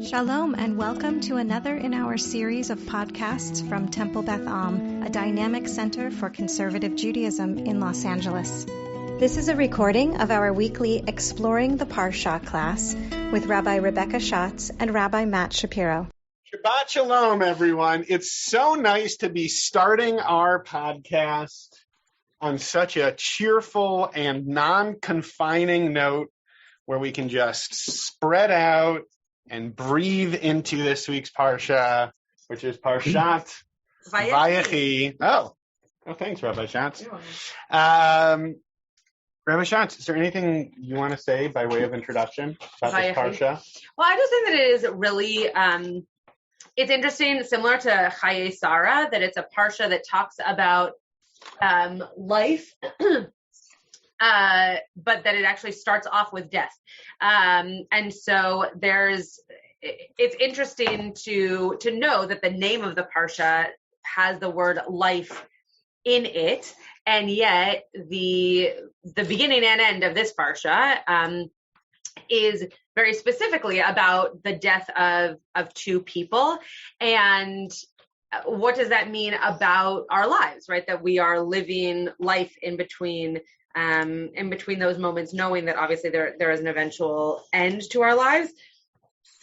Shalom and welcome to another in our series of podcasts from Temple Beth Am, a dynamic center for conservative Judaism in Los Angeles. This is a recording of our weekly Exploring the Parasha class with Rabbi Rebecca Schatz and Rabbi Matt Shapiro. Shabbat Shalom, everyone. It's so nice to be starting our podcast on such a cheerful and non-confining note where we can just spread out and breathe into this week's Parsha, which is Parashat Vayechi. Oh, thanks, Rabbi Schatz. Rabbi Schatz, is there anything you want to say by way of introduction about this Parsha? Well, I just think that it is really, it's interesting, similar to Chaye Sarah, that it's a Parsha that talks about life, but that it actually starts off with death. And so it's interesting to know that the name of the Parsha has the word life in it, and yet the beginning and end of this Parsha is very specifically about the death of two people. And what does that mean about our lives, right? That we are living life in between those moments, knowing that obviously there is an eventual end to our lives.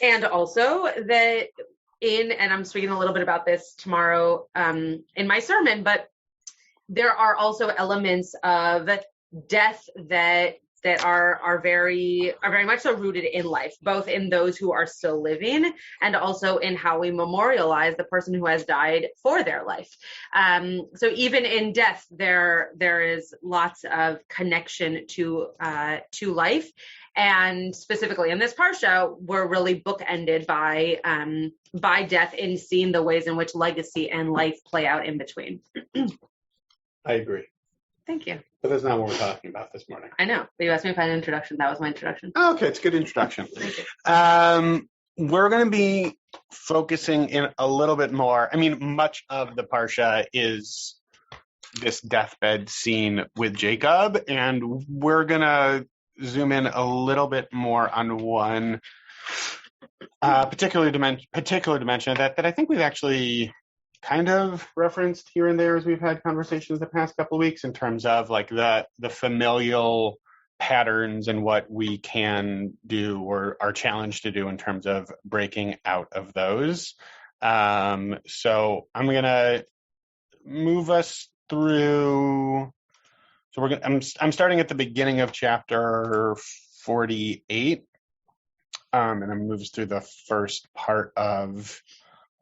And also that and I'm speaking a little bit about this tomorrow in my sermon, but there are also elements of death that are very much so rooted in life, both in those who are still living and also in how we memorialize the person who has died for their life. So even in death, there is lots of connection to life. And specifically in this Parsha, we're really bookended by death and seeing the ways in which legacy and life play out in between. I agree. Thank you. But that's not what we're talking about this morning. I know. But you asked me if I had an introduction. That was my introduction. Oh, okay, it's a good introduction. Thank you. We're going to be focusing in a little bit more. I mean, much of the Parsha is this deathbed scene with Jacob, and we're going to zoom in a little bit more on one particular dimension of that I think we've actually kind of referenced here and there as we've had conversations the past couple of weeks in terms of like the familial patterns and what we can do or are challenged to do in terms of breaking out of those. So I'm going to move us through. So I'm starting at the beginning of chapter 48, and I'm moving through the first part of.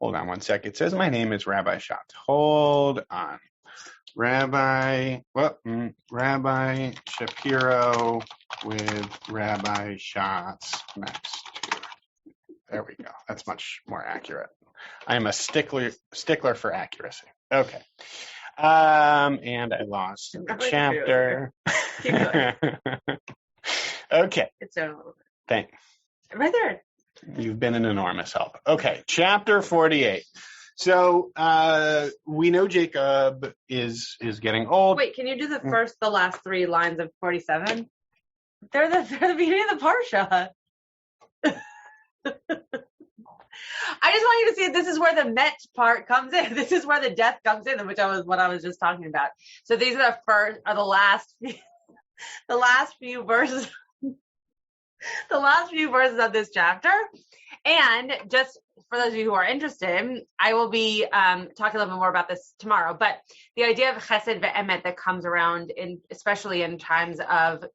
Hold on one sec. It says my name is Rabbi Schatz. Hold on. Rabbi Shapiro with Rabbi Schatz next to. There we go. That's much more accurate. I am a stickler for accuracy. Okay. And I lost the chapter. Keep going. Okay. It's down a little bit. Thanks. Right there. You've been an enormous help. Okay, chapter 48. So we know Jacob is getting old. Wait, can you do the last three lines of 47? They're the beginning of the Parsha. I just want you to see this is where the Met part comes in. This is where the death comes in, which what I was just talking about. So these are the last few verses. The last few verses of this chapter. And just for those of you who are interested, I will be talking a little bit more about this tomorrow. But the idea of chesed ve'emet that comes around, especially in times of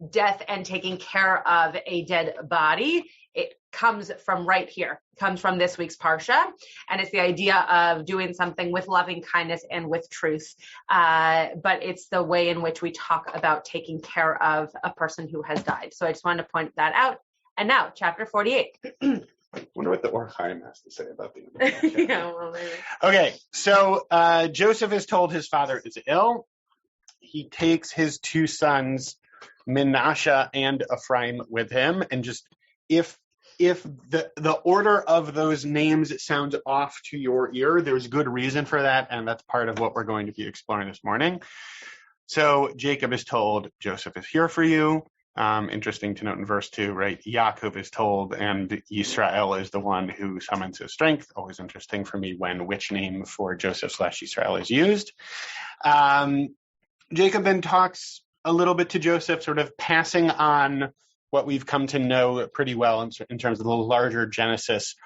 death and taking care of a dead body, it comes from right here. It comes from this week's Parsha. And it's the idea of doing something with loving kindness and with truth. But it's the way in which we talk about taking care of a person who has died. So I just wanted to point that out. And now, chapter 48. I wonder what the Or Chaim has to say about the Yeah, well, maybe. Okay, so Joseph is told his father is ill. He takes his two sons, Menashe and Ephraim, with him. And just if the order of those names sounds off to your ear, there's good reason for that, and that's part of what we're going to be exploring this morning. So Jacob is told, Joseph is here for you. Interesting to note in verse 2, right? Yaakov is told, and Yisrael is the one who summons his strength. Always interesting for me when which name for Joseph/Yisrael is used. Jacob then talks a little bit to Joseph, sort of passing on what we've come to know pretty well in terms of the larger Genesis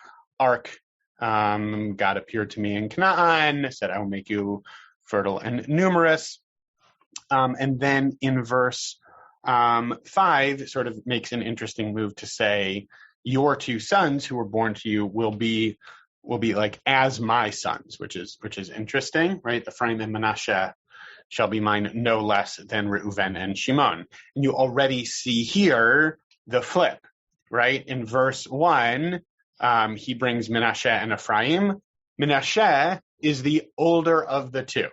arc. God appeared to me in Canaan, said, I will make you fertile and numerous. And then in verse 5 sort of makes an interesting move to say, your two sons who were born to you will be like as my sons, which is interesting, right? Ephraim and Manasseh shall be mine no less than Reuven and Shimon. And you already see here the flip, right? In verse 1, he brings Manasseh and Ephraim. Manasseh is the older of the two,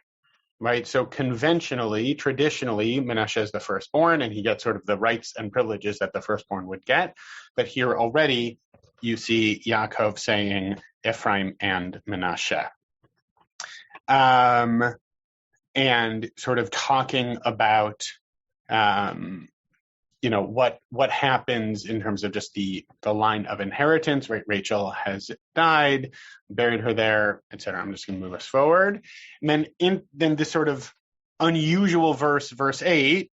right? So conventionally, traditionally, Manasseh is the firstborn, and he gets sort of the rights and privileges that the firstborn would get. But here already, you see Yaakov saying Ephraim and Manasseh. And sort of talking about, what happens in terms of just the line of inheritance, right? Rachel has died, buried her there, etc. I'm just going to move us forward. And then this sort of unusual verse 8,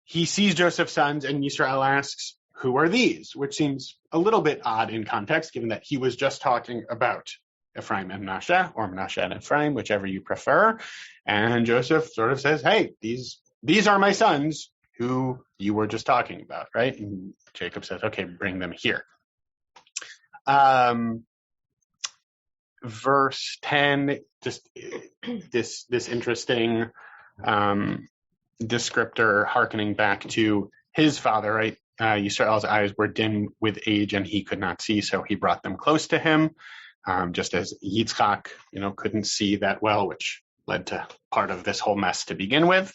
he sees Joseph's sons, and Yisrael asks, who are these? Which seems a little bit odd in context, given that he was just talking about Ephraim and Manasseh, or Manasseh and Ephraim, whichever you prefer. And Joseph sort of says, hey, these are my sons who you were just talking about, right? And Jacob says, okay, bring them here. Verse 10, just this interesting descriptor hearkening back to his father, right? Yisrael's eyes were dim with age and he could not see, so he brought them close to him. Just as Yitzchak, couldn't see that well, which led to part of this whole mess to begin with.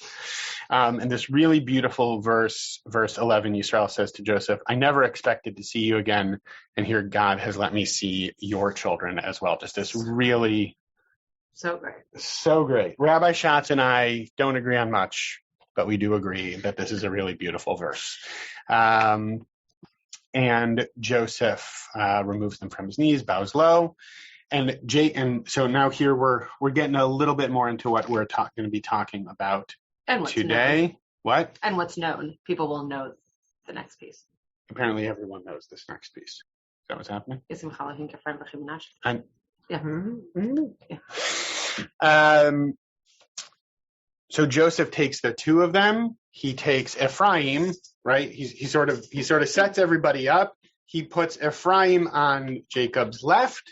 And this really beautiful verse 11, Yisrael says to Joseph, I never expected to see you again, and here God has let me see your children as well. Just this really... So great. So great. Rabbi Schatz and I don't agree on much, but we do agree that this is a really beautiful verse. And Joseph removes them from his knees, bows low. And so now here we're getting a little bit more into what we're going to be talking about today. Known. What? And what's known. People will know the next piece. Apparently everyone knows this next piece. Is that what's happening? And, yeah. So Joseph takes the two of them. He takes Ephraim, right? He sort of sets everybody up. He puts Ephraim on Jacob's left,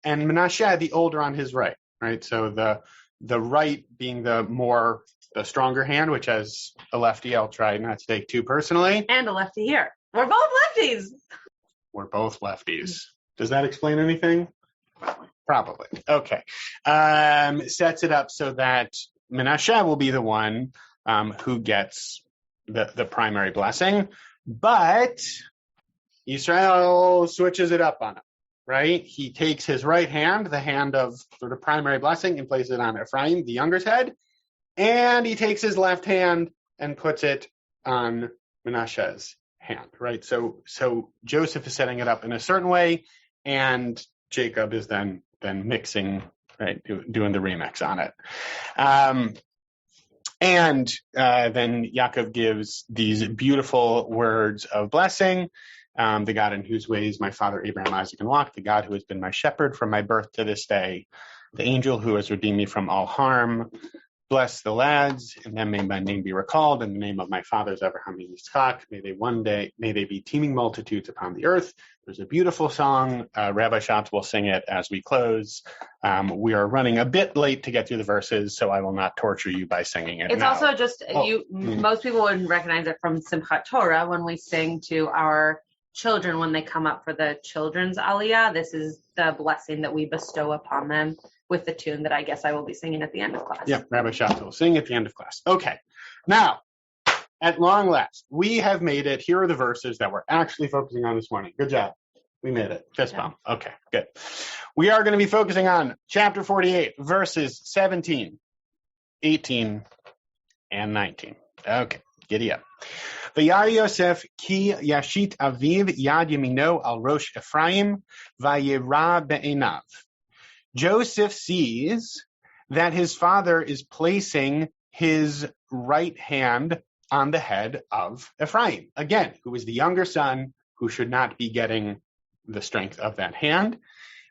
and Manasseh, the older, on his right. So the right being the stronger hand, which has a lefty. I'll try not to take two personally. And a lefty here. We're both lefties. We're both lefties. Does that explain anything? Probably. Okay. Sets it up so that Manasseh will be the one who gets the primary blessing, but Israel switches it up on him, right? He takes his right hand, the hand of sort of primary blessing, and places it on Ephraim, the younger's head, and he takes his left hand and puts it on Manasseh's hand, right? So Joseph is setting it up in a certain way, and Jacob is then mixing, right, doing the remix on it. And then Yaakov gives these beautiful words of blessing. The God in whose ways my father Abraham, Isaac, and walked, the God who has been my shepherd from my birth to this day, the angel who has redeemed me from all harm. Bless the lads, and then may my name be recalled in the name of my fathers Abraham and Yitzchak. May they be teeming multitudes upon the earth. There's a beautiful song. Rabbi Schatz will sing it as we close. We are running a bit late to get through the verses, so I will not torture you by singing it. It's now. Also just most people wouldn't recognize it from Simchat Torah when we sing to our children when they come up for the children's aliyah. This is the blessing that we bestow upon them, with the tune that I guess I will be singing at the end of class. Yeah, Rabbi Shapiro will sing at the end of class. Okay. Now, at long last, we have made it. Here are the verses that we're actually focusing on this morning. Good job. We made it. Fist bump. Okay, good. We are going to be focusing on chapter 48, verses 17, 18, and 19. Okay. Giddy up. Vayar Yosef ki yashit aviv yad yamino al rosh Ephraim vayira be'enav. Joseph sees that his father is placing his right hand on the head of Ephraim, again, who is the younger son, who should not be getting the strength of that hand.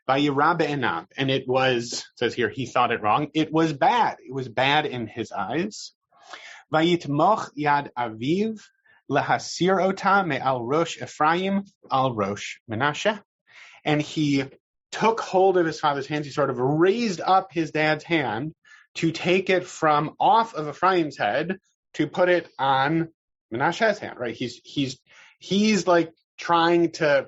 Vayira be'enav. And it was, says here, he thought it wrong. It was bad. It was bad in his eyes. Vayitmoch yad aviv lahasir ota me'al rosh Ephraim al rosh Menashe. And he took hold of his father's hands. He sort of raised up his dad's hand to take it from off of Ephraim's head to put it on Menashe's hand, right? He's like trying to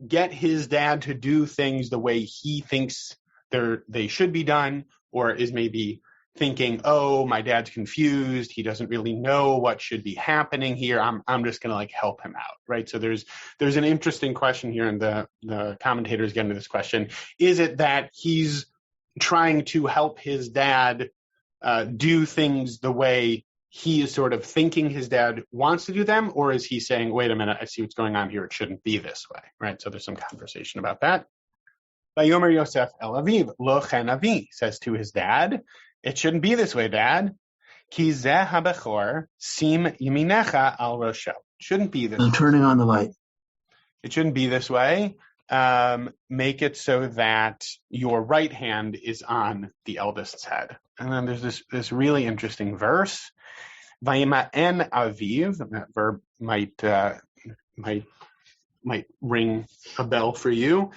get his dad to do things the way he thinks they should be done, or is maybe thinking, oh, my dad's confused. He doesn't really know what should be happening here. I'm just going to like help him out, right? So there's an interesting question here, and the commentators get into this question. Is it that he's trying to help his dad do things the way he is sort of thinking his dad wants to do them, or is he saying, wait a minute, I see what's going on here. It shouldn't be this way, right? So there's some conversation about that. Vayomer Yosef el aviv lo chen avi, says to his dad, it shouldn't be this way, Dad. Ki zeh habechor sim yaminecha al rosho. Shouldn't be this way. I'm turning on the light. It shouldn't be this way. Make it so that your right hand is on the eldest's head. And then there's this really interesting verse. Vayima'en aviv. That verb might ring a bell for you.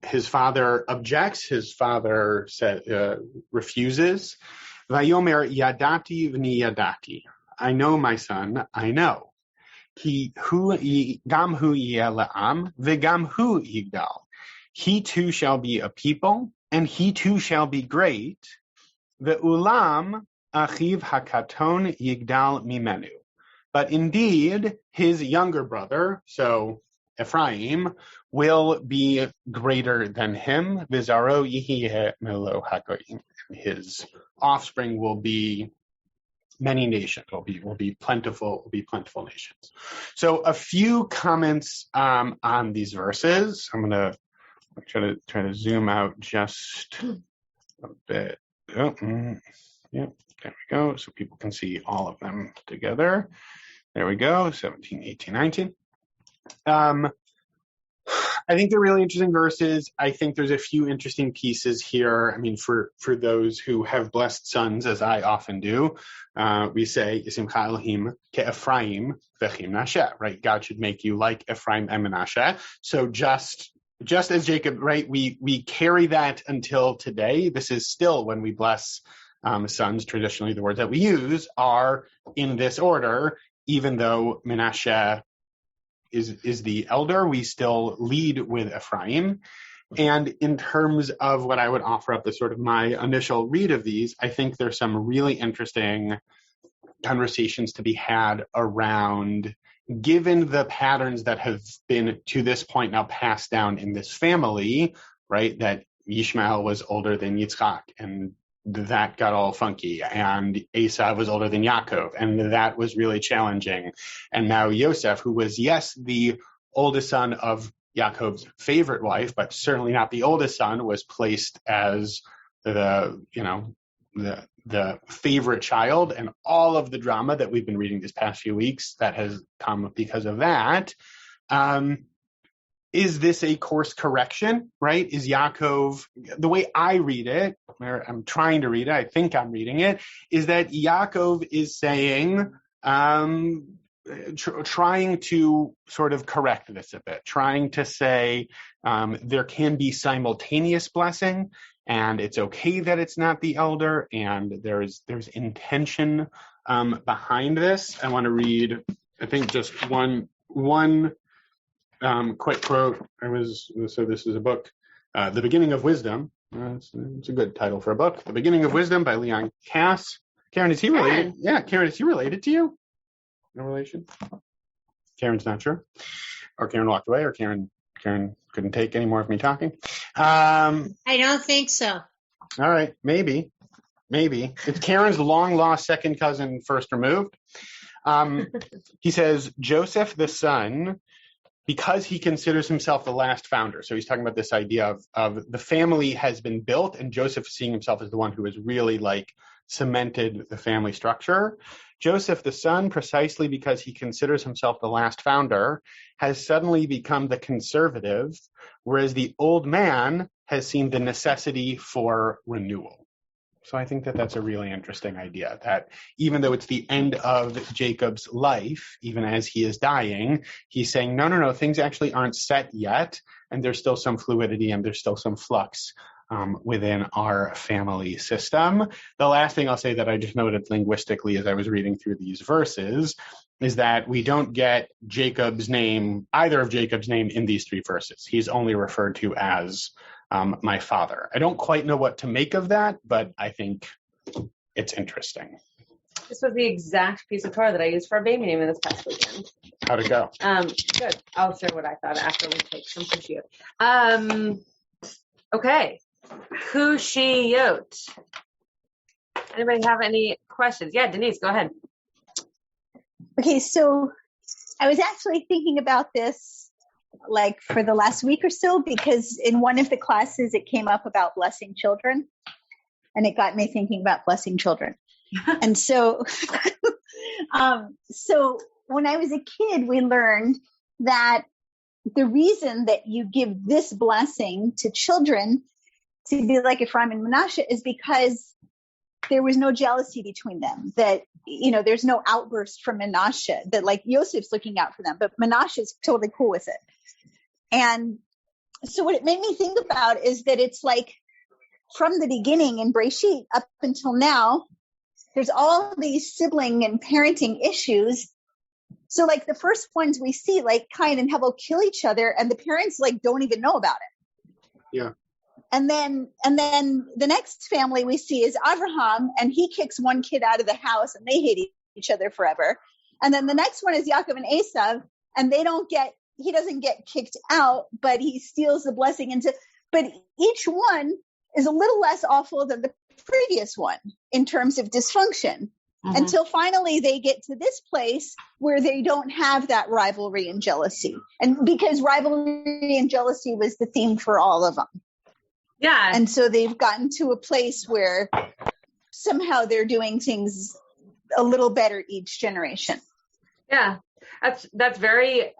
His father objects. His father refuses. Vayomer yadati v'ni yadati. I know, my son, I know. Ki hu gam hu yeh la'am v'gam hu yigdal. He too shall be a people, and he too shall be great. Ve'ulam achiv hakaton yigdal mimenu. But indeed, his younger brother, so Ephraim, will be greater than him. V'zaro yihiyeh melo hagoyim. His offspring will be many nations. Will be plentiful nations. So a few comments on these verses. I'm gonna try to zoom out just a bit. Oh, yeah, there we go. So people can see all of them together. There we go. 17, 18, 19. I think they're really interesting verses. I think there's a few interesting pieces here. I mean, for those who have blessed sons, as I often do, we say, Yisimcha Elohim ke'Ephraim v'chim Menashe, right? God should make you like Ephraim and Menashe. So just as Jacob, right, we carry that until today. This is still when we bless sons. Traditionally, the words that we use are in this order, even though Menashe is the elder, we still lead with Ephraim. And in terms of what I would offer up as sort of my initial read of these, I think there's some really interesting conversations to be had around, given the patterns that have been to this point now passed down in this family, right, that Yishmael was older than Yitzchak, and that got all funky, and Esau was older than Yaakov, and that was really challenging. And now Yosef, who was, yes, the oldest son of Yaakov's favorite wife, but certainly not the oldest son, was placed as the favorite child, and all of the drama that we've been reading these past few weeks that has come because of that. Is this a course correction, right? Is Yaakov, the way I read it, or I'm trying to read it, I think I'm reading it, is that Yaakov is saying, trying to sort of correct this a bit, trying to say there can be simultaneous blessing, and it's okay that it's not the elder, and there's intention behind this. I want to read, I think, just one quick quote. So this is a book, The Beginning of Wisdom. It's a good title for a book. The Beginning of Wisdom by Leon Cass. Karen, is he related? Yeah, Karen, is he related to you? No relation? Karen's not sure. Or Karen walked away, or Karen couldn't take any more of me talking. I don't think so. All right, maybe. maybe. It's Karen's long-lost second cousin, first removed. He says, Joseph the son, because he considers himself the last founder. So he's talking about this idea of the family has been built, and Joseph seeing himself as the one who has really cemented the family structure. Joseph the son, precisely because he considers himself the last founder, has suddenly become the conservative, whereas the old man has seen the necessity for renewal. So I think that that's a really interesting idea, that even though it's the end of Jacob's life, even as he is dying, he's saying, no, things actually aren't set yet, and there's still some fluidity and there's still some flux within our family system. The last thing I'll say that I just noted linguistically as I was reading through these verses is that we don't get Jacob's name, either of Jacob's name, in these three verses. He's only referred to as my father. I don't quite know what to make of that, but I think it's interesting. This was the exact piece of Torah that I used for a baby name this past weekend. How'd it go? Good. I'll share what I thought after we take some kushiyot. Okay. Kushiyot. Anybody have any questions? Yeah, Denise, go ahead. Okay, so I was actually thinking about this for the last week or so, because in one of the classes it came up about blessing children, and it got me thinking about blessing children. And so so when I was a kid, we learned that the reason that you give this blessing to children to be like Ephraim and Manasseh is because there was no jealousy between them, that, there's no outburst from Manasseh, that Yosef's looking out for them, but Manasseh's totally cool with it. And so what it made me think about is that it's from the beginning in Breshit up until now, there's all these sibling and parenting issues. So the first ones we see, Cain and Hevel kill each other, and the parents don't even know about it. Yeah. And then the next family we see is Abraham, and he kicks one kid out of the house, and they hate each other forever. And then the next one is Yaakov and Esav, and he doesn't get kicked out, but he steals the blessing but each one is a little less awful than the previous one in terms of dysfunction, until finally they get to this place where they don't have that rivalry and jealousy. And because rivalry and jealousy was the theme for all of them. Yeah. And so they've gotten to a place where somehow they're doing things a little better each generation. Yeah. That's very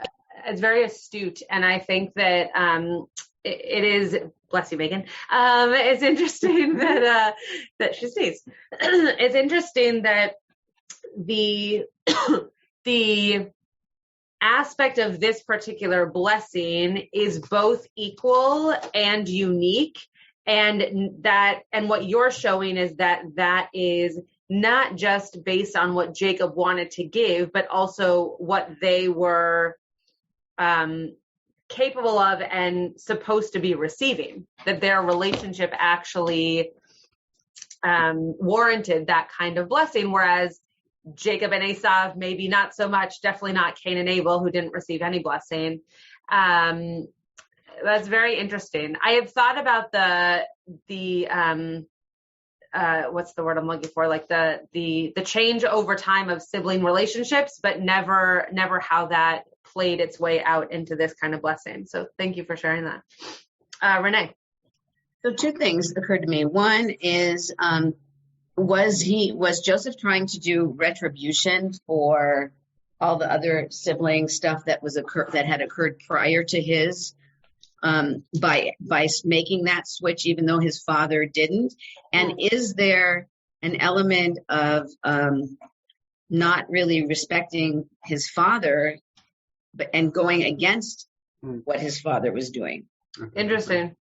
astute. And I think that it is, bless you, Megan. It's interesting that she sneezed. It's interesting that the aspect of this particular blessing is both equal and unique, and what you're showing is that is not just based on what Jacob wanted to give, but also what they were capable of and supposed to be receiving, that their relationship actually warranted that kind of blessing, whereas Jacob and Esav, maybe not so much, definitely not Cain and Abel, who didn't receive any blessing. That's very interesting. I have thought about the what's the word I'm looking for? The change over time of sibling relationships, but never how that played its way out into this kind of blessing. So thank you for sharing that. Renee. So two things occurred to me. One is, was Joseph trying to do retribution for all the other sibling stuff that had occurred prior to his, by making that switch, even though his father didn't? And is there an element of not really respecting his father and going against what his father was doing? Interesting.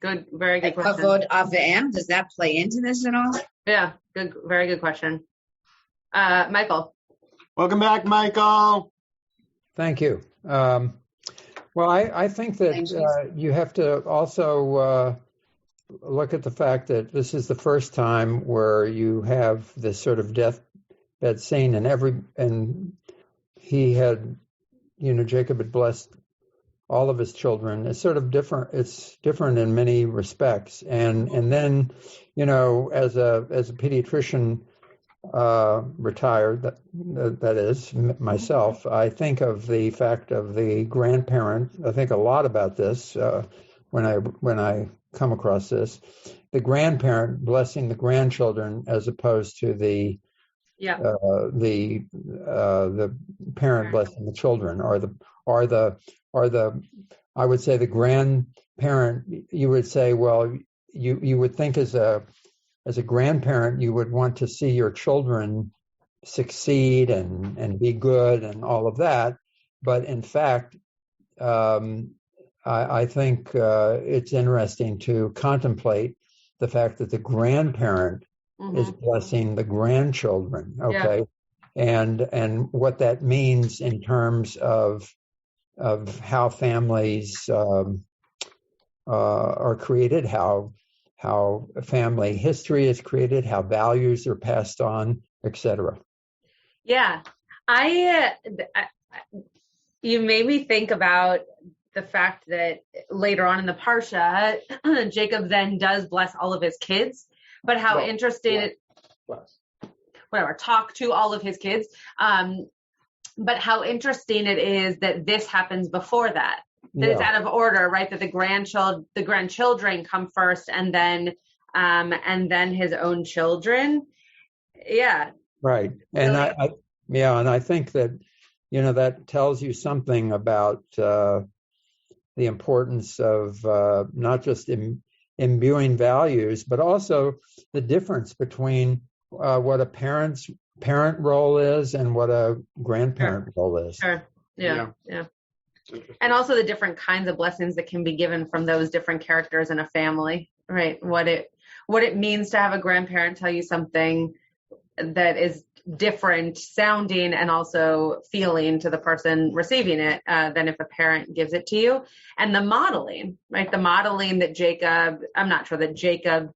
Good, very good question. Kavod Avim, does that play into this at all? Yeah, good, very good question. Michael. Welcome back, Michael. Thank you. Well, I think that you have to also look at the fact that this is the first time where you have this sort of deathbed scene, and he had, Jacob had blessed all of his children. It's sort of different. It's different in many respects. And then, as a pediatrician, retired, that is myself, I think of the fact of the grandparent. I think a lot about this when I come across this, the grandparent blessing the grandchildren as opposed to the parent blessing the children, or the I would say the grandparent. You would say, well, you would think as a grandparent, you would want to see your children succeed and be good and all of that. But in fact, I think it's interesting to contemplate the fact that the grandparent is blessing the grandchildren. Okay. Yeah. And what that means in terms of how families are created, how family history is created, how values are passed on, etc. Yeah. You made me think about the fact that later on in the Parsha, Jacob then does bless all of his kids, but how interesting talk to all of his kids. But how interesting it is that this happens before that. That it's out of order, right? That the grandchildren come first, and then his own children. Yeah. Right. And I think that, that tells you something about the importance of not just imbuing values, but also the difference between what a parent role is and what a grandparent role is. Sure. Yeah. And also the different kinds of blessings that can be given from those different characters in a family, right? What it means to have a grandparent tell you something that is different sounding and also feeling to the person receiving it than if a parent gives it to you. And the modeling, right? The modeling that Jacob, I'm not sure that Jacob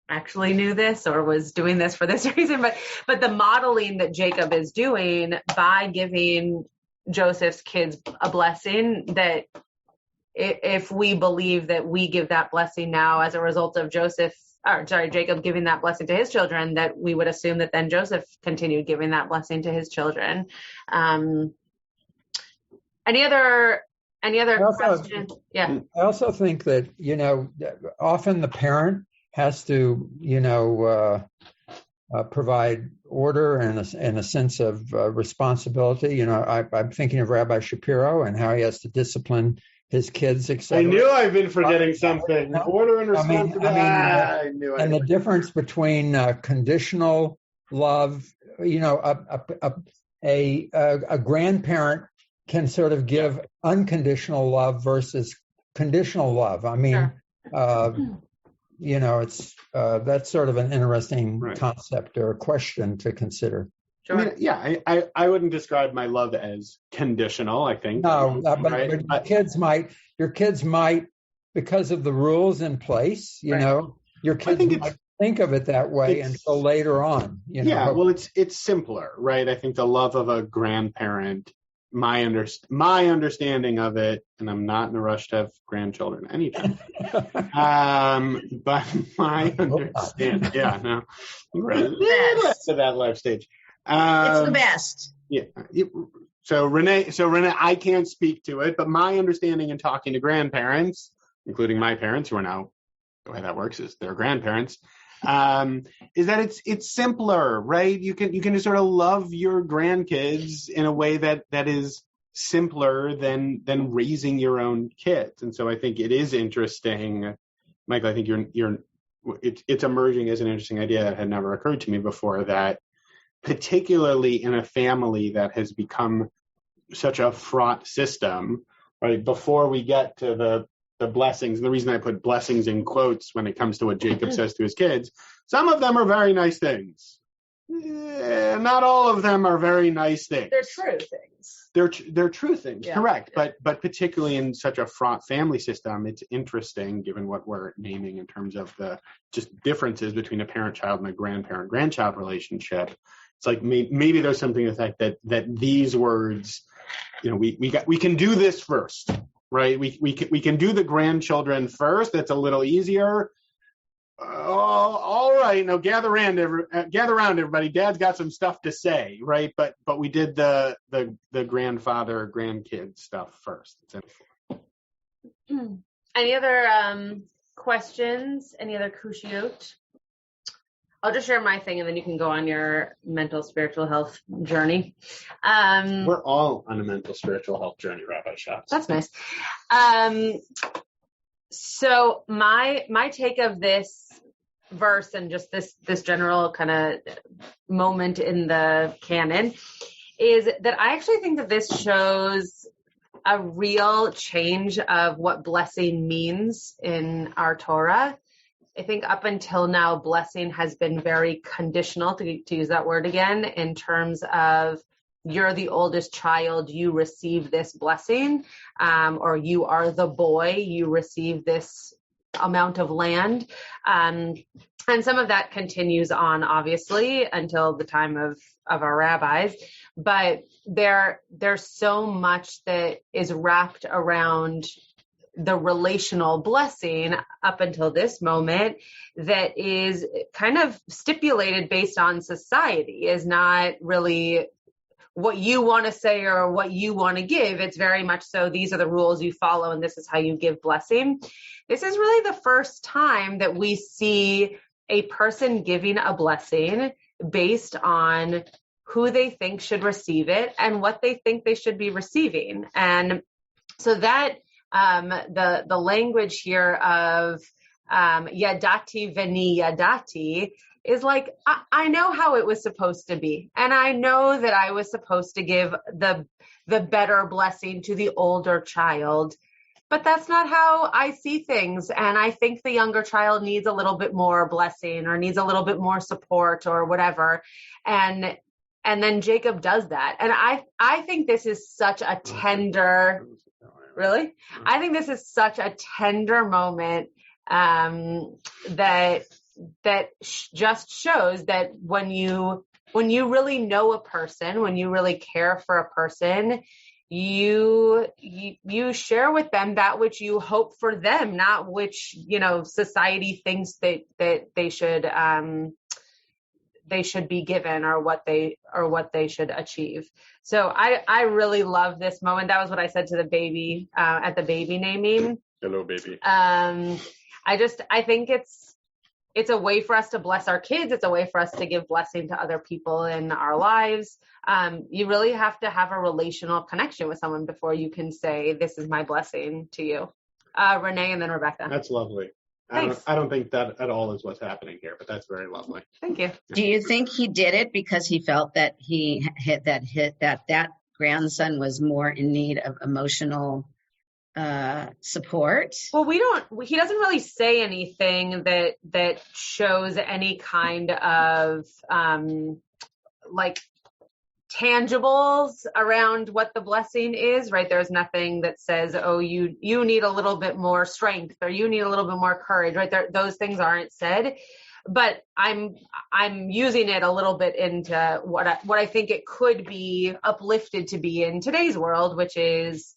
actually knew this or was doing this for this reason, but the modeling that Jacob is doing by giving Joseph's kids a blessing, that if we believe that we give that blessing now as a result of Jacob giving that blessing to his children, that we would assume that then Joseph continued giving that blessing to his children. Any other questions? Yeah. I also think that, often the parent has to, provide order and a sense of responsibility. I'm thinking of Rabbi Shapiro and how he has to discipline his kids, etc. I knew I've been forgetting something. Order and responsibility. I knew. And the difference between conditional love, a grandparent can sort of give unconditional love versus conditional love. I mean, it's that's sort of an interesting concept or question to consider. Sure. I mean, I wouldn't describe my love as conditional, I think. No, but your kids might, because of the rules in place, your kids might think of it that way until later on. Yeah, well, it's simpler, right? I think the love of a grandparent, my understanding of it, and I'm not in a rush to have grandchildren anytime. But my understanding, to that life stage. It's the best. Yeah. So Renee, I can't speak to it, but my understanding in talking to grandparents, including my parents, who are now, the way that works is they're grandparents, is that it's simpler, right? You can just sort of love your grandkids in a way that is simpler than raising your own kids. And so I think it is interesting, Michael. I think it's emerging as an interesting idea that had never occurred to me before, that particularly in a family that has become such a fraught system, right? Before we get to the blessings, and the reason I put blessings in quotes when it comes to what Jacob says to his kids, some of them are very nice things. Not all of them are very nice things. They're true things. They're true things, correct. Yeah. But particularly in such a fraught family system, it's interesting, given what we're naming in terms of the just differences between a parent-child and a grandparent-grandchild relationship. It's like maybe there's something to the fact that these words, we can do this first, right? We can do the grandchildren first. That's a little easier. All right, now gather around, everybody. Dad's got some stuff to say, right? But we did the grandfather, grandkid stuff first. Any other questions? Any other kushiot? I'll just share my thing, and then you can go on your mental spiritual health journey. We're all on a mental spiritual health journey, Rabbi Schatz. That's nice. So my take of this verse and just this general kind of moment in the canon is that I actually think that this shows a real change of what blessing means in our Torah. I think up until now, blessing has been very conditional, to use that word again, in terms of you're the oldest child, you receive this blessing, or you are the boy, you receive this amount of land. And some of that continues on, obviously, until the time of our rabbis. But there's so much that is wrapped around the relational blessing up until this moment that is kind of stipulated based on society, is not really what you want to say or what you want to give. It's very much so, these are the rules you follow and this is how you give blessing. This is really the first time that we see a person giving a blessing based on who they think should receive it and what they think they should be receiving. And so that the language here of yadati veni yadati is like, I know how it was supposed to be. And I know that I was supposed to give the better blessing to the older child, but that's not how I see things. And I think the younger child needs a little bit more blessing or needs a little bit more support or whatever. And then Jacob does that. And I think this is such a tender, really? I think this is such a tender moment that just shows that when you really know a person, when you really care for a person, you share with them that which you hope for them, not which, society thinks that they should be given or what they should achieve. So I really love this moment. That was what I said to the baby at the baby naming. Hello, baby. I think it's a way for us to bless our kids. It's a way for us to give blessing to other people in our lives. You really have to have a relational connection with someone before you can say, this is my blessing to you. Renee and then Rebecca. That's lovely. I don't think that at all is what's happening here, but that's very lovely. Thank you. Do you think he did it because he felt that that grandson was more in need of emotional support? Well, he doesn't really say anything that shows any kind of tangibles around what the blessing is, right? There's nothing that says, oh, you need a little bit more strength or you need a little bit more courage, right? Those things aren't said, but I'm using it a little bit into what I think it could be uplifted to be in today's world, which is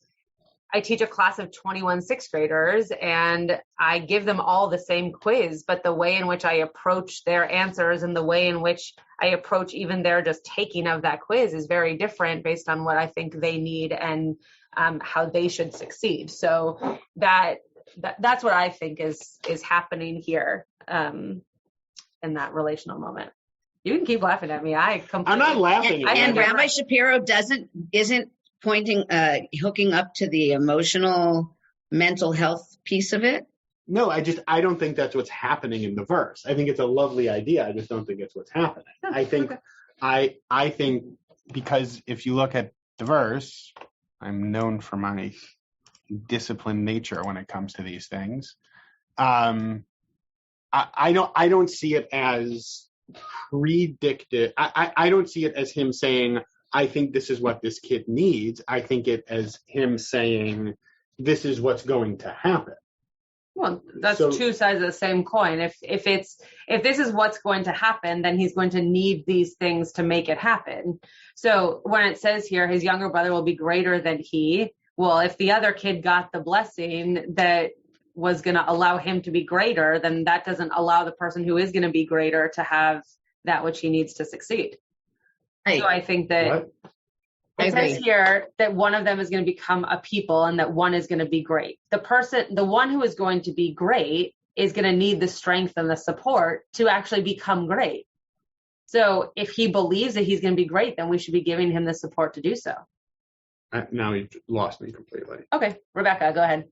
I teach a class of 21 sixth graders and I give them all the same quiz, but the way in which I approach their answers and the way in which I approach even their just taking of that quiz is very different based on what I think they need and how they should succeed. So that's what I think is happening here in that relational moment. You can keep laughing at me. I'm not laughing. And Rabbi Shapiro isn't pointing, hooking up to the emotional, mental health piece of it? No, I don't think that's what's happening in the verse. I think it's a lovely idea. I just don't think it's what's happening. I think, okay. I think because if you look at the verse, I'm known for my disciplined nature when it comes to these things. I don't see it as predicted. I don't see it as him saying, I think this is what this kid needs. I think it as him saying, this is what's going to happen. Well, that's two sides of the same coin. If this is what's going to happen, then he's going to need these things to make it happen. So when it says here, his younger brother will be greater than he, well, if the other kid got the blessing that was going to allow him to be greater, then that doesn't allow the person who is going to be greater to have that which he needs to succeed. So I think that it says here that one of them is going to become a people and that one is going to be great. The one who is going to be great is going to need the strength and the support to actually become great. So if he believes that he's going to be great, then we should be giving him the support to do so. Now you lost me completely. Okay, Rebecca, go ahead.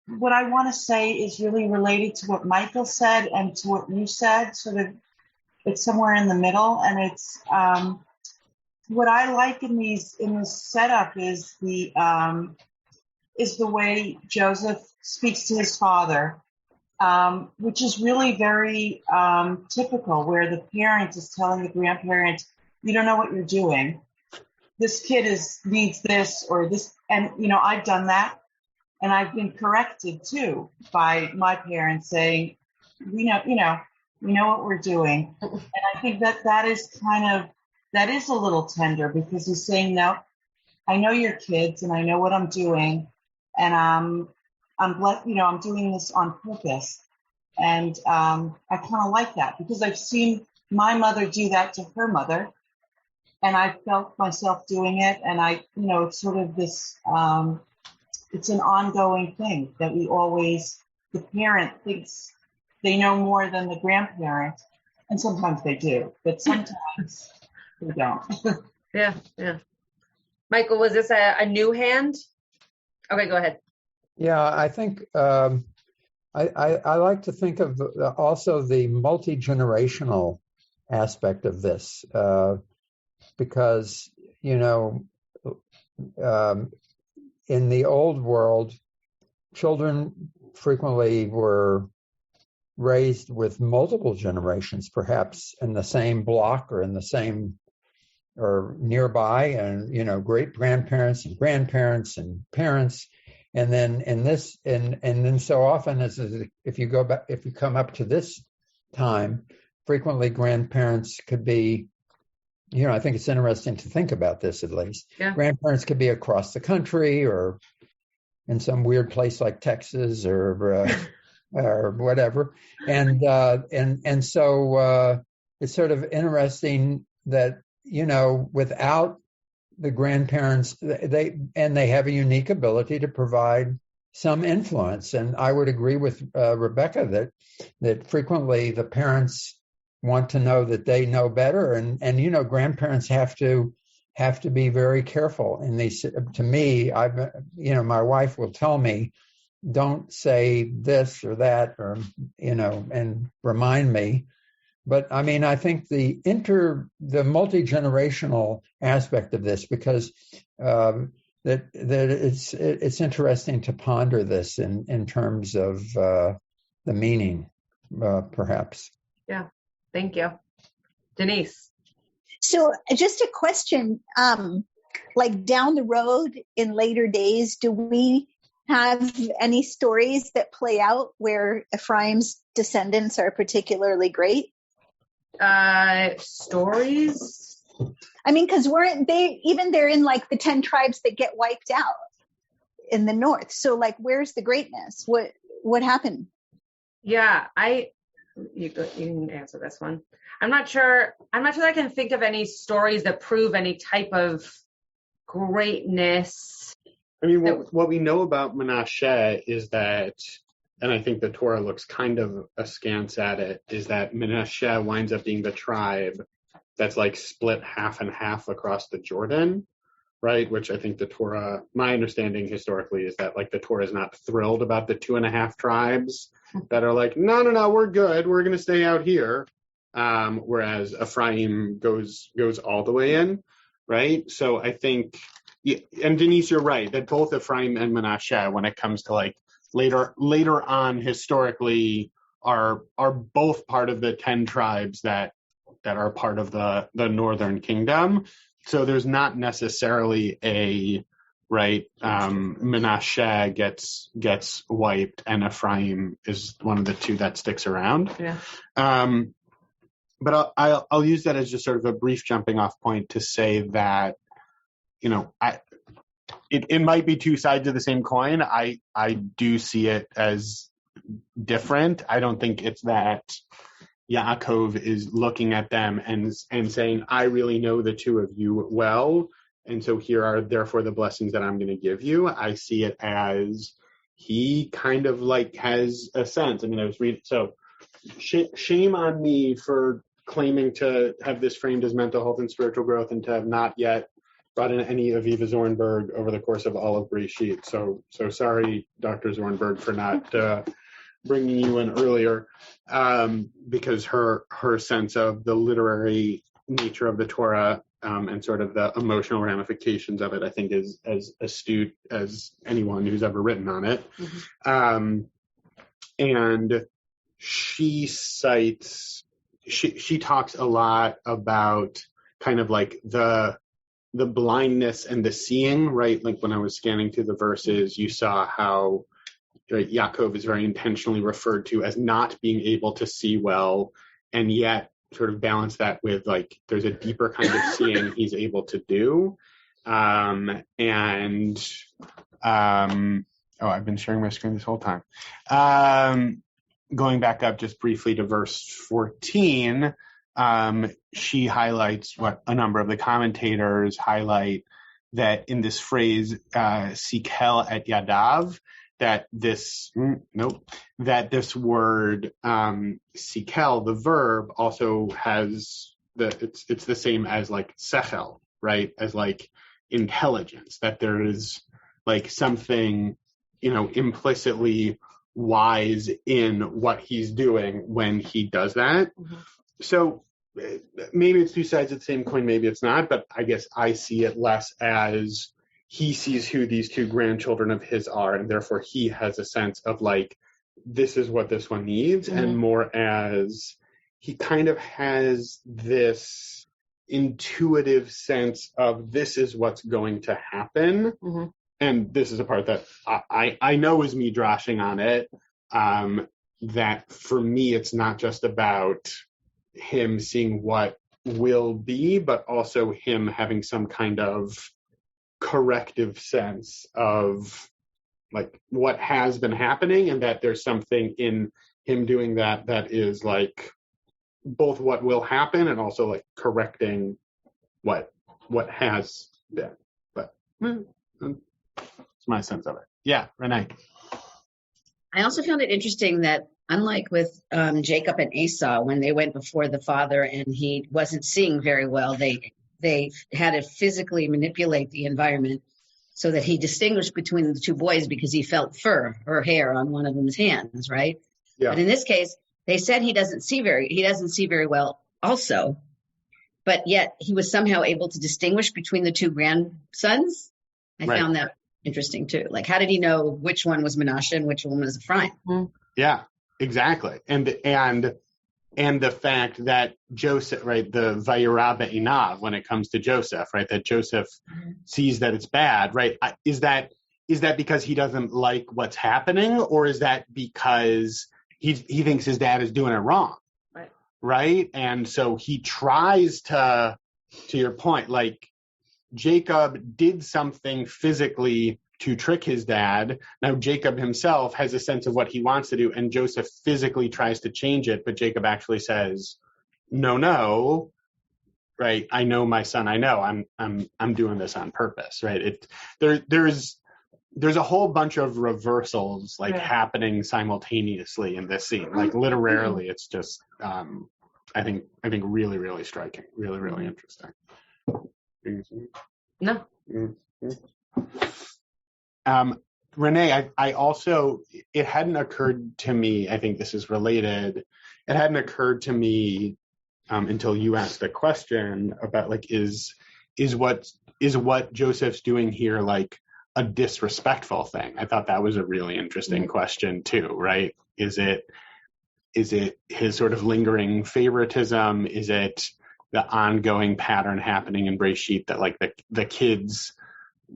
What I want to say is really related to what Michael said and to what you said. Sort of, it's somewhere in the middle, and it's what I like in this setup is the way Joseph speaks to his father, which is really very typical, where the parent is telling the grandparent, "You don't know what you're doing. This kid needs this or this," and I've done that. And I've been corrected too by my parents saying, we know what we're doing. And I think that is a little tender, because he's saying, no, I know your kids and I know what I'm doing. And I'm doing this on purpose. And I kind of like that, because I've seen my mother do that to her mother, and I felt myself doing it. And it's sort of this, it's an ongoing thing that the parent thinks they know more than the grandparent, and sometimes they do, but sometimes they don't. Yeah. Michael, was this a new hand? Okay, go ahead. Yeah, I think I like to think of also the multi-generational aspect of this, because, in the old world, children frequently were raised with multiple generations, perhaps in the same block or in the same or nearby, and great grandparents and grandparents and parents, and then so often as if you come up to this time, frequently grandparents could be. I think it's interesting to think about this, at least. Yeah. Grandparents could be across the country or in some weird place like Texas or whatever. And so it's sort of interesting that, without the grandparents, they have a unique ability to provide some influence. And I would agree with Rebecca that frequently the parents want to know that they know better, and grandparents have to be very careful. And to me, my wife will tell me, don't say this or that, or and remind me. But I mean, I think the multi-generational aspect of this, because that it's interesting to ponder this in terms of the meaning, perhaps. Yeah. Thank you. Denise. So just a question, like down the road in later days, do we have any stories that play out where Ephraim's descendants are particularly great? Stories? I mean, because they're in like the 10 tribes that get wiped out in the north. So like, where's the greatness? What happened? Yeah, you can answer this one. I'm not sure I can think of any stories that prove any type of greatness. I mean, what we know about Menashe is that, and I think the Torah looks kind of askance at it, is that Menashe winds up being the tribe that's like split half and half across the Jordan, right? Which I think the Torah, my understanding historically is that like the Torah is not thrilled about the 2.5 tribes that are like, no, we're good. We're going to stay out here. Whereas Ephraim goes all the way in, right? So I think, and Denise, you're right, that both Ephraim and Menashe, when it comes to like later on historically, are both part of the 10 tribes that are part of the northern kingdom. So there's not necessarily a right. Menashe gets wiped, and Ephraim is one of the two that sticks around. Yeah. But I'll use that as just sort of a brief jumping off point to say that, it might be two sides of the same coin. I do see it as different. I don't think it's that Yaakov is looking at them and saying, I really know the two of you well, and so here are therefore the blessings that I'm going to give you. I see it as he kind of like has a sense. I mean, I was reading, so shame on me for claiming to have this framed as mental health and spiritual growth and to have not yet brought in any Aviva Zornberg over the course of all of Breshit. So sorry, Dr. Zornberg, for not bringing you in earlier, because her sense of the literary nature of the Torah and sort of the emotional ramifications of it, I think, is as astute as anyone who's ever written on it. Mm-hmm. And she cites, she talks a lot about kind of like the blindness and the seeing, right? Like when I was scanning through the verses, you saw how Yaakov is very intentionally referred to as not being able to see well, and yet sort of balance that with like there's a deeper kind of seeing he's able to do. I've been sharing my screen this whole time. Going back up just briefly to verse 14, she highlights what a number of the commentators highlight, that in this phrase, sikel et yadav, that this word sikel, the verb, also has it's the same as like sechel, right? As like intelligence, that there is like something, implicitly wise in what he's doing when he does that. Mm-hmm. So maybe it's two sides of the same coin, maybe it's not, but I guess I see it less as he sees who these two grandchildren of his are, and therefore he has a sense of like, this is what this one needs, mm-hmm. and more as he kind of has this intuitive sense of this is what's going to happen. Mm-hmm. And this is a part that I know is me droshing on it, that for me it's not just about him seeing what will be, but also him having some kind of corrective sense of like what has been happening, and that there's something in him doing that is like both what will happen and also like correcting what has been. But it's my sense of it. Yeah, Renee. I also found it interesting that unlike with Jacob and Esau, when they went before the father and he wasn't seeing very well, they had to physically manipulate the environment so that he distinguished between the two boys because he felt fur or hair on one of them's hands, right? Yeah. But in this case, they said he doesn't see very well also, but yet he was somehow able to distinguish between the two grandsons. I found that interesting too. Like, how did he know which one was Menashe and which one was Ephraim? Yeah, exactly. And the fact that Joseph, right, the Vayera be'inav, when it comes to Joseph, right, that Joseph sees that it's bad, right? Is that because he doesn't like what's happening, or is that because he thinks his dad is doing it wrong? Right? And so he tries to your point, like Jacob did something physically to trick his dad. Now Jacob himself has a sense of what he wants to do, and Joseph physically tries to change it, but Jacob actually says, no, right? I know my son. I know I'm doing this on purpose, right? There's a whole bunch of reversals happening simultaneously in this scene. Like literally, it's just I think really, really striking, really, really interesting. No. Renee, I also, it hadn't occurred to me, I think this is related, it hadn't occurred to me until you asked the question about like, is what Joseph's doing here like a disrespectful thing? I thought that was a really interesting question too, right? Is it his sort of lingering favoritism? Is it the ongoing pattern happening in Breshit that like the kids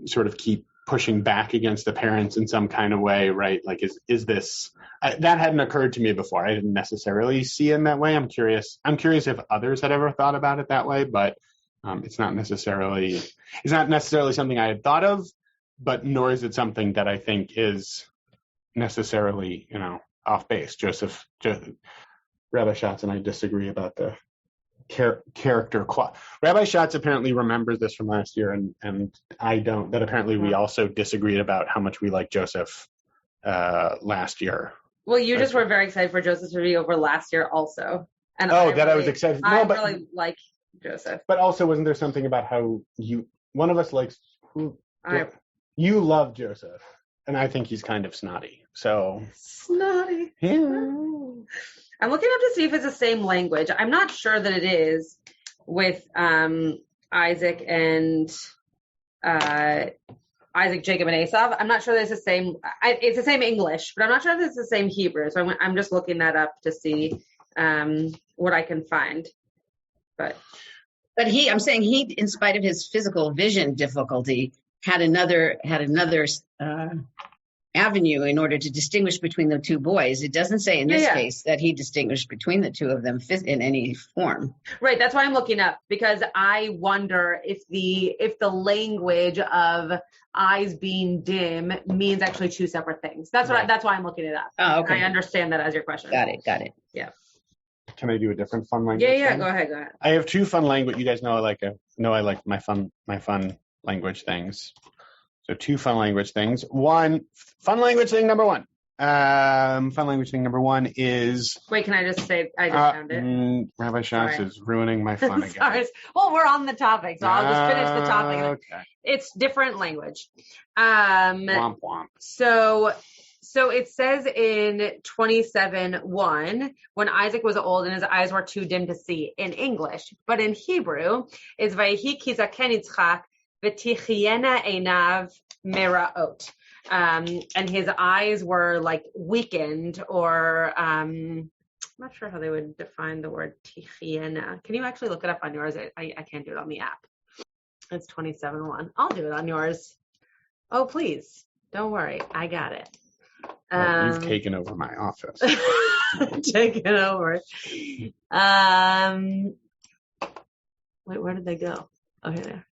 sort of keep pushing back against the parents in some kind of way, right? Like, is this that hadn't occurred to me before. I didn't necessarily see it in that way. I'm curious if others had ever thought about it that way, but it's not necessarily something I had thought of. but nor is it something that I think is necessarily, off base. Rabbi Schatz and I disagree about the character. Rabbi Schatz apparently remembers this from last year, and I don't. That apparently we also disagreed about how much we like Joseph last year. Well, you just were very excited for Joseph to be over last year also. And I was excited. I really like Joseph. But also, wasn't there something about how one of us likes you love Joseph, and I think he's kind of snotty. So snotty. Yeah. I'm looking up to see if it's the same language. I'm not sure that it is with Isaac and Isaac, Jacob, and Esav. I'm not sure that it's the same. It's the same English, but I'm not sure if it's the same Hebrew. So I'm just looking that up to see what I can find. But I'm saying he, in spite of his physical vision difficulty, had another avenue in order to distinguish between the two boys. It doesn't say in this case that he distinguished between the two of them in any form. Right. That's why I'm looking up, because I wonder if the language of eyes being dim means actually two separate things. That's that's why I'm looking it up. Oh, okay. I understand that as your question. Got it. Yeah. Can I do a different fun language? Yeah. Go ahead. I have two fun language. You guys know I like my fun language things. So two fun language things. Fun language thing number one. Fun language thing number one is. Wait, can I just say I just found it? Rabbi Schatz is ruining my fun again. Sorry. Well, we're on the topic, so I'll just finish the topic. Okay. It's different language. Womp womp. So it says in 27:1, when Isaac was old and his eyes were too dim to see, in English, but in Hebrew is Vayechi ki zaken Yitzchak v'tichiena einav meraot. And his eyes were like weakened, or I'm not sure how they would define the word tichiena. Can you actually look it up on yours? I can't do it on the app. It's 27:1. I'll do it on yours. Oh, please. Don't worry. I got it. You've taken over my office. Taken over. Wait, where did they go? Oh, here they are.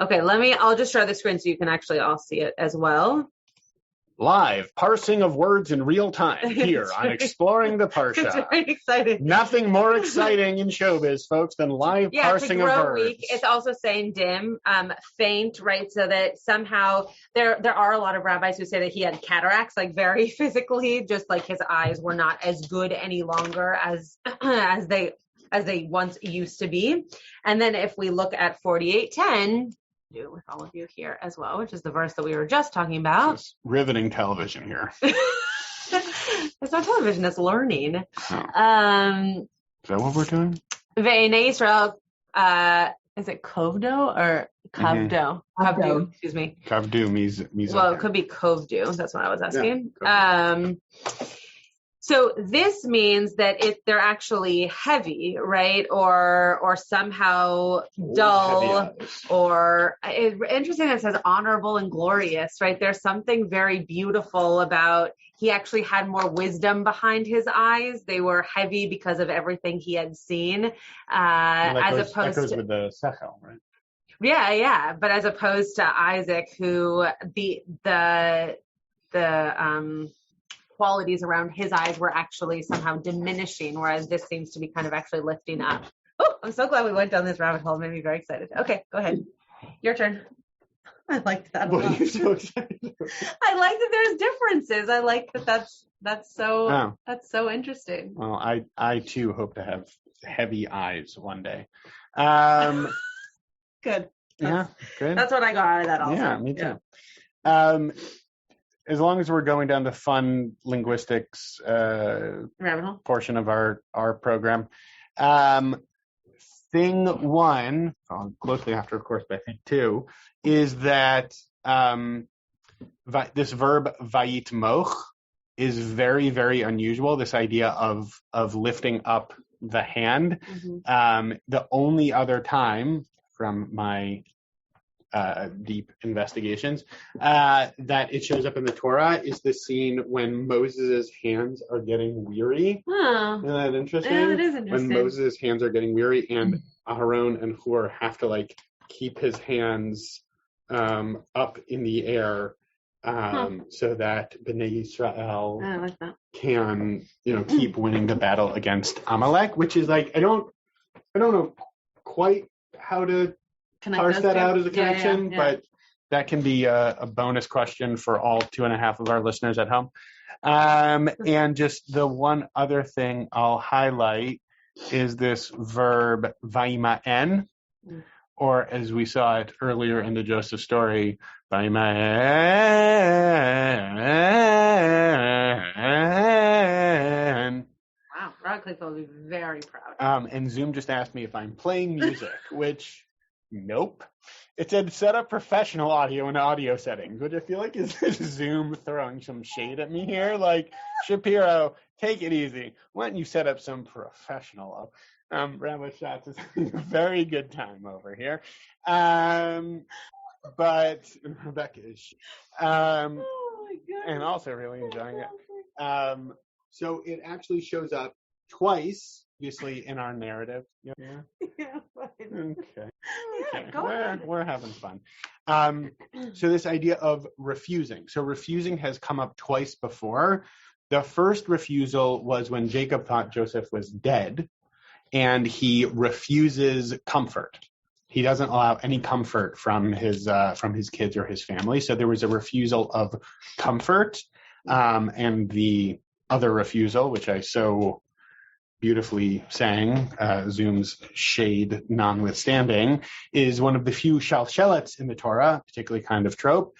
Okay, I'll just share the screen so you can actually all see it as well. Live parsing of words in real time here on Exploring the Parsha. It's very exciting. Nothing more exciting in showbiz, folks, than live parsing of words. Weak. It's also saying dim, faint, right? So that somehow there are a lot of rabbis who say that he had cataracts, like very physically, just like his eyes were not as good any longer as they once used to be. And then if we look at 48:10. Do with all of you here as well, which is the verse that we were just talking about. This is riveting television here. It's not television, it's learning. Oh. Is that what we're doing? Ve'enei Israel, is it Kovdo or Kavdo? Kavdu, excuse me. Kavdu means well, it could be Kovdu. That's what I was asking. Yeah, so this means that they're actually heavy, right? Or somehow dull, or interesting. It says honorable and glorious, right? There's something very beautiful about. He actually had more wisdom behind his eyes. They were heavy because of everything he had seen, as opposed to with the sechel, right? Yeah. But as opposed to Isaac, who the qualities around his eyes were actually somehow diminishing, whereas this seems to be kind of actually lifting up. Oh, I'm so glad we went down this rabbit hole. It made me very excited. Okay, go ahead. Your turn. I liked that. What are you so excited about? I like that there's differences. I like that's so interesting. Well, I too hope to have heavy eyes one day. Good. Yeah, good. That's what I got out of that also. Yeah, me too. Yeah. As long as we're going down the fun linguistics portion of our program, thing one, closely after, of course, but I think two, is that this verb vayitmoch is very, very unusual. This idea of lifting up the hand. Mm-hmm. The only other time from my deep investigations that it shows up in the Torah is the scene when Moses' hands are getting weary. Huh. Isn't that interesting? Yeah, it is interesting. When Moses' hands are getting weary and Aharon and Hur have to keep his hands up in the air so that Bnei Israel can, keep winning the battle against Amalek, which is like, I don't know quite how to parse that out as a connection, but that can be a bonus question for all 2.5 of our listeners at home. And just the one other thing I'll highlight is this verb vayimaen, or as we saw it earlier in the Joseph story, vayimaen. Wow, Radcliffe will be very proud. And Zoom just asked me if I'm playing music, which, nope. It said set up professional audio in audio settings, which I feel like is Zoom throwing some shade at me here. Like, Shapiro, take it easy. Why don't you set up some professional? Rabbi Schatz is having a very good time over here. But Rebecca is, and also really enjoying it. So it actually shows up twice, obviously, in our narrative. Yeah. Okay. We're having fun. So this idea of refusing. So refusing has come up twice before. The first refusal was when Jacob thought Joseph was dead, and he refuses comfort. He doesn't allow any comfort from his kids or his family. So there was a refusal of comfort, and the other refusal, which I so beautifully sang, Zoom's shade notwithstanding, is one of the few shalshelets in the Torah, particularly kind of trope,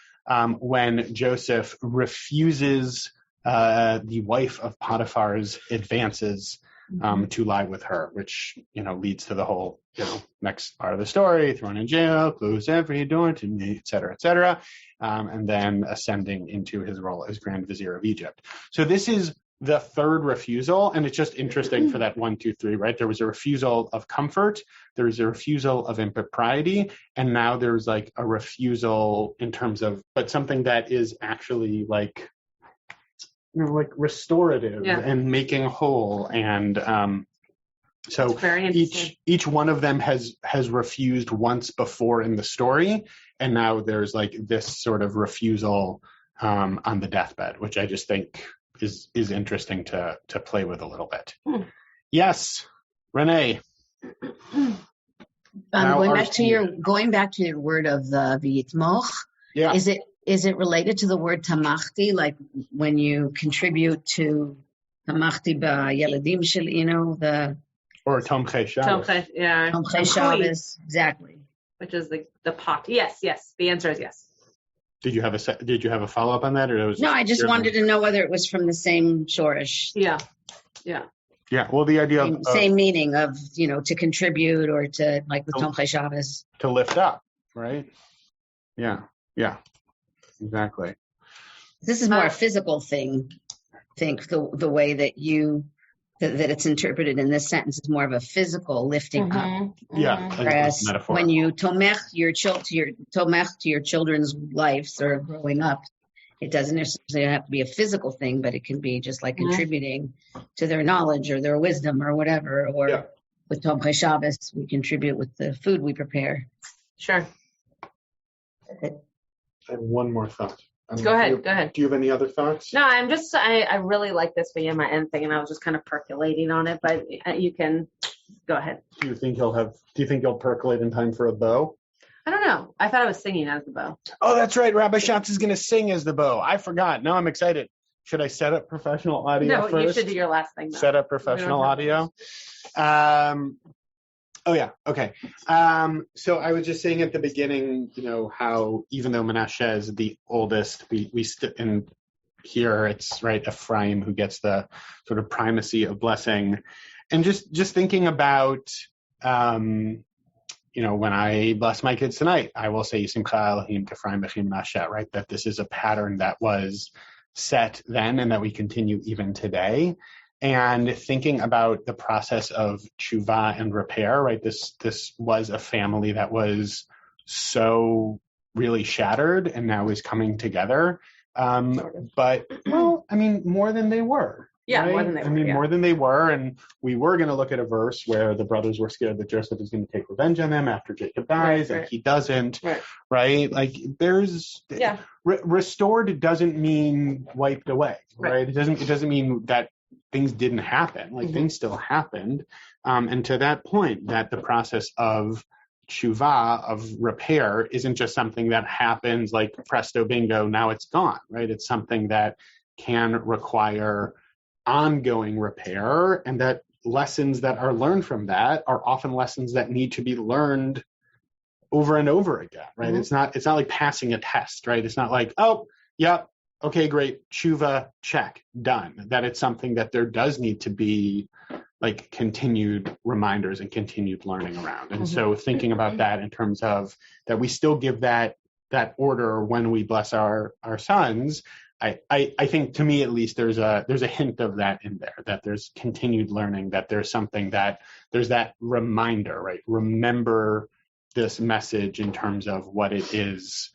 when Joseph refuses the wife of Potiphar's advances to lie with her, which, leads to the whole, next part of the story, thrown in jail, close every door to me, et cetera, and then ascending into his role as Grand Vizier of Egypt. So this is the third refusal, and it's just interesting for that 1, 2, 3, right? There was a refusal of comfort, there was a refusal of impropriety, and now there's like a refusal in terms of, but something that is actually like, like restorative and making whole. And so each one of them has refused once before in the story, and now there's like this sort of refusal on the deathbed, which I just think is interesting to play with a little bit. Yes, Renee. Going back to your word of the v'yitmoch. Yeah. Is it related to the word tamachti, like when you contribute to tamachti b'yeladim shel, or Tomchei Shabbos. Tomchei Shabbos, exactly. Which is the pot. Yes. The answer is yes. Did you have a follow up on that, or was no? I just wanted to know whether it was from the same shorish. Yeah. Well, the idea same meaning of to contribute, or to, like with Tomchei Shabbos, to lift up, right? Yeah, exactly. This is more a physical thing. I think the way that that it's interpreted in this sentence is more of a physical lifting up. Yeah. Whereas when you tomech to your children's lives or growing up, it doesn't necessarily have to be a physical thing, but it can be just like contributing to their knowledge or their wisdom or whatever. Or with Tomchei Shabbos, we contribute with the food we prepare. Sure. I have one more thought. Go ahead. Do you have any other thoughts? No, I really like this Vayechi thing, and I was just kind of percolating on it, but you can go ahead. Do you think you'll percolate in time for a bow? I don't know. I thought I was singing as the bow. Oh, that's right. Rabbi Schatz is going to sing as the bow. I forgot. Now I'm excited. Should I set up professional audio first? No, you should do your last thing, though. Set up professional audio? Oh, yeah. Okay. So I was just saying at the beginning, how even though Menashe is the oldest, we and here it's right Ephraim who gets the sort of primacy of blessing. And just thinking about, when I bless my kids tonight, I will say Yisimcha Elohim Ephraim B'chim Menashe, right? That this is a pattern that was set then and that we continue even today. And thinking about the process of tshuva and repair, right? This was a family that was so really shattered and now is coming together. But more than they were, Yeah, right? more than they were. More than they were. And we were going to look at a verse where the brothers were scared that Joseph is going to take revenge on them after Jacob dies, and he doesn't. Right? Like there's restored doesn't mean wiped away, right? It doesn't mean that things didn't happen. Like things still happened. And to that point, that the process of tshuva, of repair, isn't just something that happens like presto bingo, now it's gone, right? It's something that can require ongoing repair, and that lessons that are learned from that are often lessons that need to be learned over and over again, right? It's not like passing a test, right? It's not like, oh, yep, okay, great, tshuva, check, done. That it's something that there does need to be like continued reminders and continued learning around. And so thinking about that in terms of that we still give that order when we bless our sons, I think, to me at least, there's a hint of that in there, that there's continued learning, that there's something that there's that reminder, right? Remember this message in terms of what it is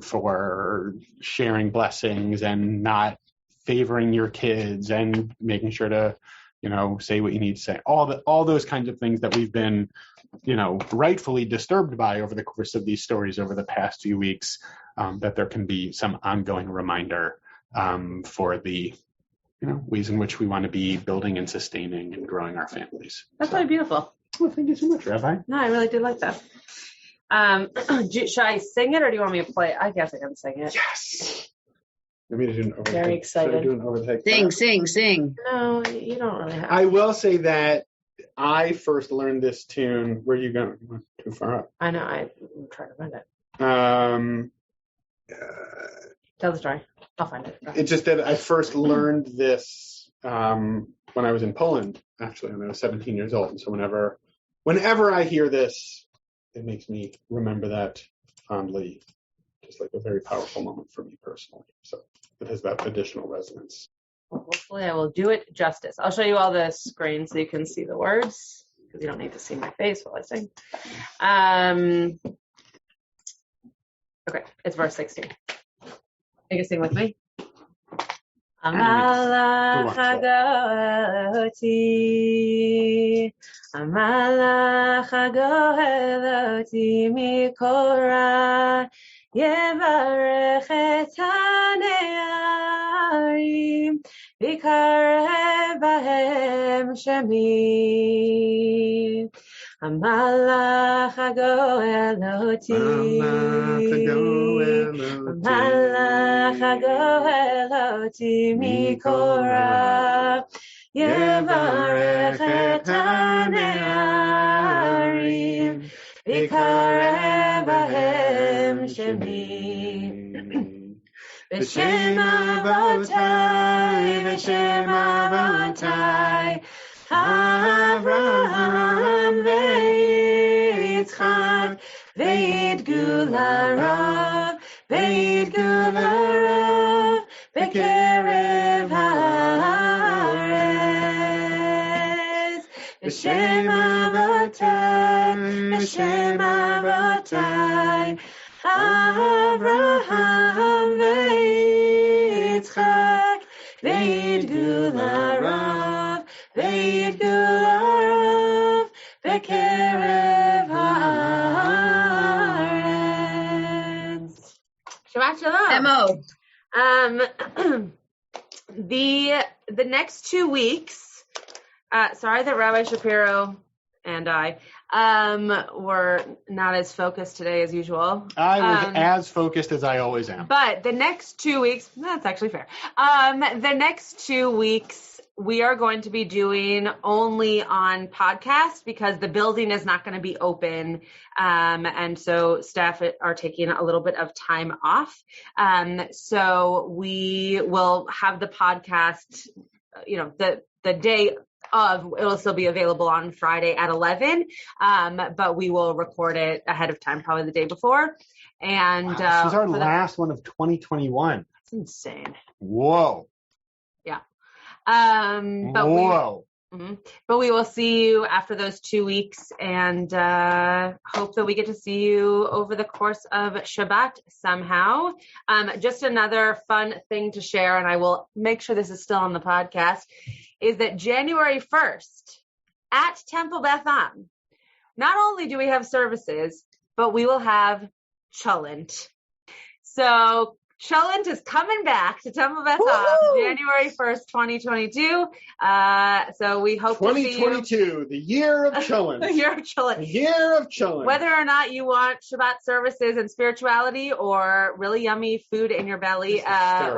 for sharing blessings and not favoring your kids and making sure to, say what you need to say. All those kinds of things that we've been, rightfully disturbed by over the course of these stories over the past few weeks, that there can be some ongoing reminder for the, ways in which we want to be building and sustaining and growing our families. That's really beautiful. Well, thank you so much, Rabbi. No, I really did like that. Should I sing it, or do you want me to play it? I guess I can sing it. Yes. Let me do an overtake. Very excited. Do an overtake. Sing. No, you don't really have to. I will say that I first learned this tune. Where are you going? You went too far up. I know. I'm trying to find it. Tell the story. I'll find it. It's just that I first learned this when I was in Poland, actually, when I was 17 years old. And so whenever I hear this, it makes me remember that fondly. Just like a very powerful moment for me personally. So it has that additional resonance. Well, hopefully I will do it justice. I'll show you all the screen so you can see the words, because you don't need to see my face while I sing. Okay, it's verse 16. You can sing with me. Amalach hagoel oti, Amalach hagoel oti mikora, Yevarech et hane'arim, v'karev bahem shemi. Amalach hagoel oti, Amalach hagoel oti mikora, Yevarech et hane'arim, v'karev bahem shemi. V'shem avotai, Avraham ve'Yitzchak, ve'yidgu larav, bekerev haaretz. V'shem avotai, Avraham ve'Yitzchak, ve'yidgu larav, bekerev haaretz. Shabbat shalom. The next 2 weeks, sorry that Rabbi Shapiro and I were not as focused today as usual. I was as focused as I always am. But the next 2 weeks, that's actually fair. The next 2 weeks, we are going to be doing only on podcast because the building is not going to be open. And so staff are taking a little bit of time off. So we will have the podcast, the day of, it'll still be available on Friday at 11. But we will record it ahead of time, probably the day before. And this is our last one of 2021. That's insane. Whoa. Yeah. But Mm-hmm. But we will see you after those 2 weeks, and hope that we get to see you over the course of Shabbat somehow. Just another fun thing to share, and I will make sure this is still on the podcast, is that January 1st at Temple Beth Am, not only do we have services, but we will have Cholent. So Cholent is coming back to Temple Beth Am January 1st, 2022. So we hope to see you. 2022, the year of Cholent. The year of Cholent. The year of Cholent. Whether or not you want Shabbat services and spirituality or really yummy food in your belly,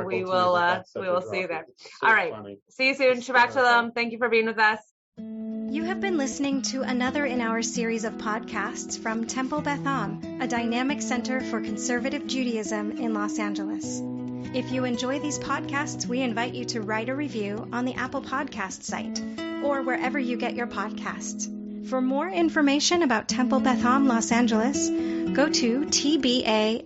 we will see you there. So all right. Funny. See you soon. Shabbat Shalom. Thank you for being with us. You have been listening to another in our series of podcasts from Temple Beth Am, a dynamic center for conservative Judaism in Los Angeles. If you enjoy these podcasts, we invite you to write a review on the Apple Podcast site or wherever you get your podcasts. For more information about Temple Beth Am Los Angeles, go to tbala.org.